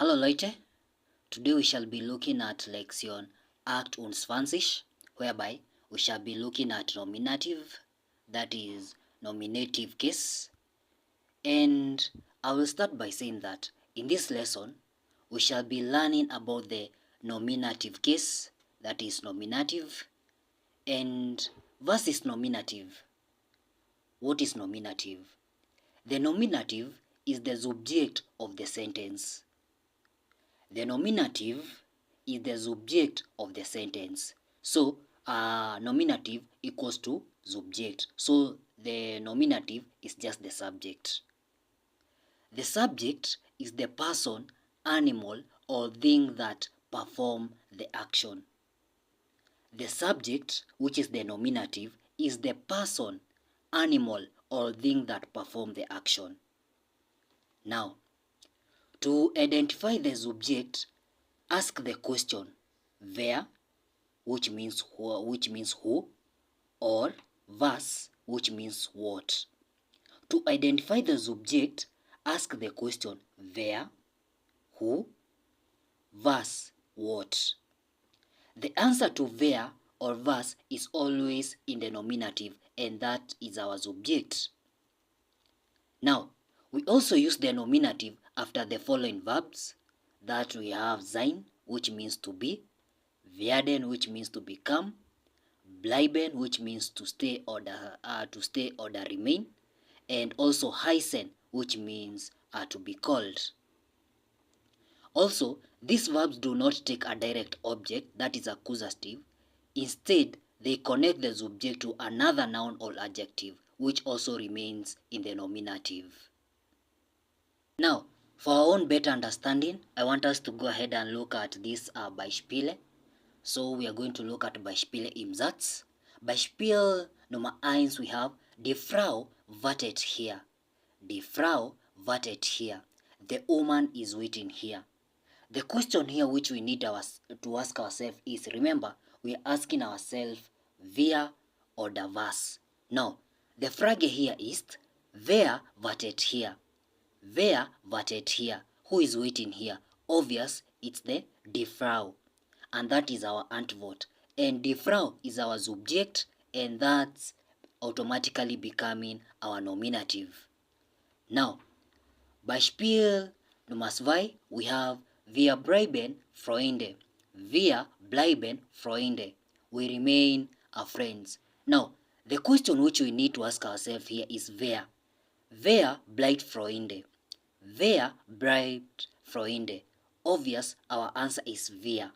Hallo Leute, today we shall be looking at Lektion 28, whereby we shall be looking at nominative, that is nominative case. And I will start by saying that in this lesson, we shall be learning about the nominative case, that is nominative, and versus nominative. What is nominative? The nominative is the subject of the sentence. The nominative is the subject of the sentence. So, nominative equals to subject. So, the nominative is just the subject. The subject is the person, animal, or thing that perform the action. The subject, which is the nominative, is the person, animal, or thing that perform the action. Now, to identify the subject, ask the question where, which means who, or was, which means what. To identify the subject, ask the question where, who, was, what. The answer to where or was is always in the nominative, and that is our subject. Now, we also use the nominative after the following verbs, that we have sein, which means to be, werden, which means to become, bleiben, which means to stay or remain, and also heißen, which means to be called. Also, these verbs do not take a direct object, that is accusative. Instead, they connect the subject to another noun or adjective, which also remains in the nominative. Now, for our own better understanding, I want us to go ahead and look at this Beispiele. So we are going to look at Beispiele im Satz. Beispiel Nummer 1, we have Die Frau wartet hier. Die Frau wartet hier. The woman is waiting here. The question here which we need to ask ourselves is, remember, we are asking ourselves wer oder was. Now, the Frage here is, wer wartet hier? Wer wartet hier? Who is waiting here? Obvious, it's the Die Frau. And that is our Antwort. And die Frau is our subject, and that's automatically becoming our nominative. Now, Beispiel Nummer 2, we have wir bleiben Freunde. Wir bleiben Freunde. We remain friends. Now, the question which we need to ask ourselves here is wer. Wer bleibt Freunde? Wer bleibt Freunde? Obvious, our answer is wir.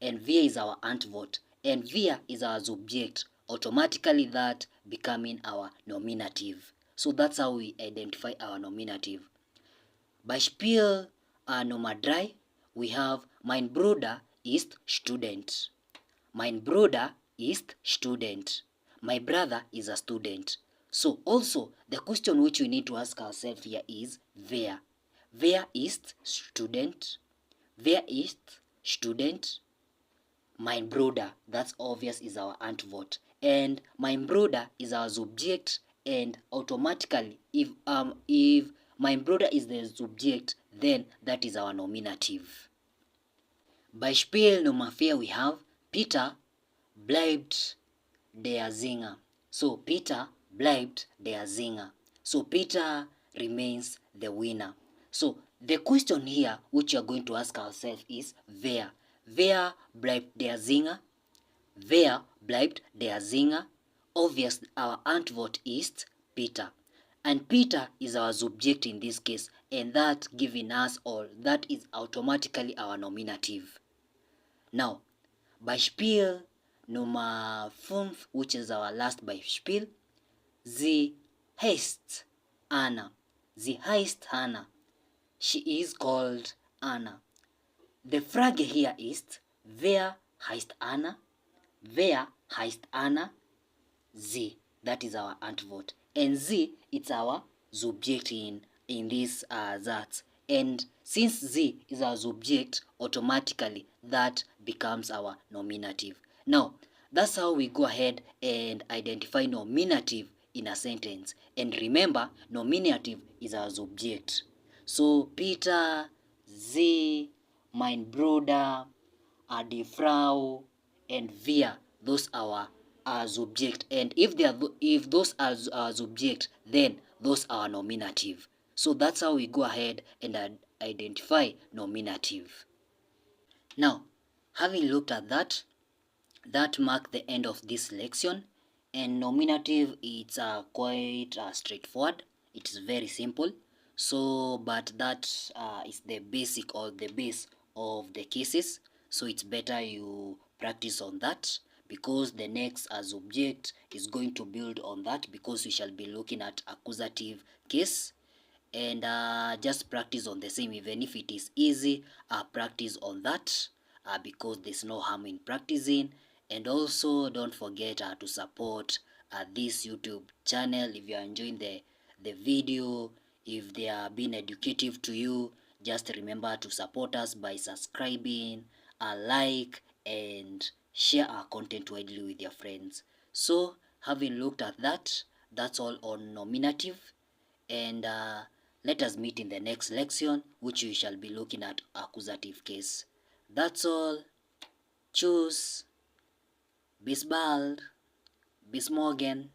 And wer is our Antwort, and wer is our subject, automatically that becoming our nominative. So that's how we identify our nominative. Beispiel Nummer 3, we have mein Bruder ist Student. Mein Bruder ist Student. My brother is a student. So also the question which we need to ask ourselves here is wer. Wer ist Student? Wer ist Student? Mein Bruder, that's obvious, is our Antwort. And mein Bruder is our subject, and automatically if mein Bruder is the subject, then that is our nominative. Beispiel Nummer 4, we have Peter bleibt der Sänger. So Peter bleibt der Sänger. So Peter remains the winner. So the question here which you are going to ask ourselves is wer. Wer bleibt der Sänger? Wer bleibt der Sänger? Obvious, our Antwort is Peter. And Peter is our subject in this case, and that giving us, or that is automatically our nominative. Now, Beispiel Nummer 5, which is our last Beispiel. Sie heißt Anna. Sie heißt Anna. She is called Anna. The Frage here is, wer heißt Anna? Wer heißt Anna? Sie. That is our Antwort. And sie, it's our subject in this Satz. And since sie is our subject, automatically that becomes our nominative. Now, that's how we go ahead and identify nominative in a sentence. And remember, nominative is our subject. So Peter, sie, mein Bruder, die Frau, and wir. Those are subject, and if those are subject, then those are nominative. So that's how we go ahead and identify nominative. Now, having looked at that, that mark the end of this lection. And nominative, it's quite straightforward. It's very simple. So but that is the basic or the base of the cases, so it's better you practice on that, because the next subject is going to build on that, because we shall be looking at accusative case. And just practice on the same. Even if it is easy, practice on that, because there's no harm in practicing. And also don't forget to support this YouTube channel. If you are enjoying the video, if they are being educative to you, just remember to support us by subscribing, like, and share our content widely with your friends. So having looked at that, that's all on nominative. And let us meet in the next lection, which we shall be looking at accusative case. That's all. Tschüss. Bis bald. Bis morgen.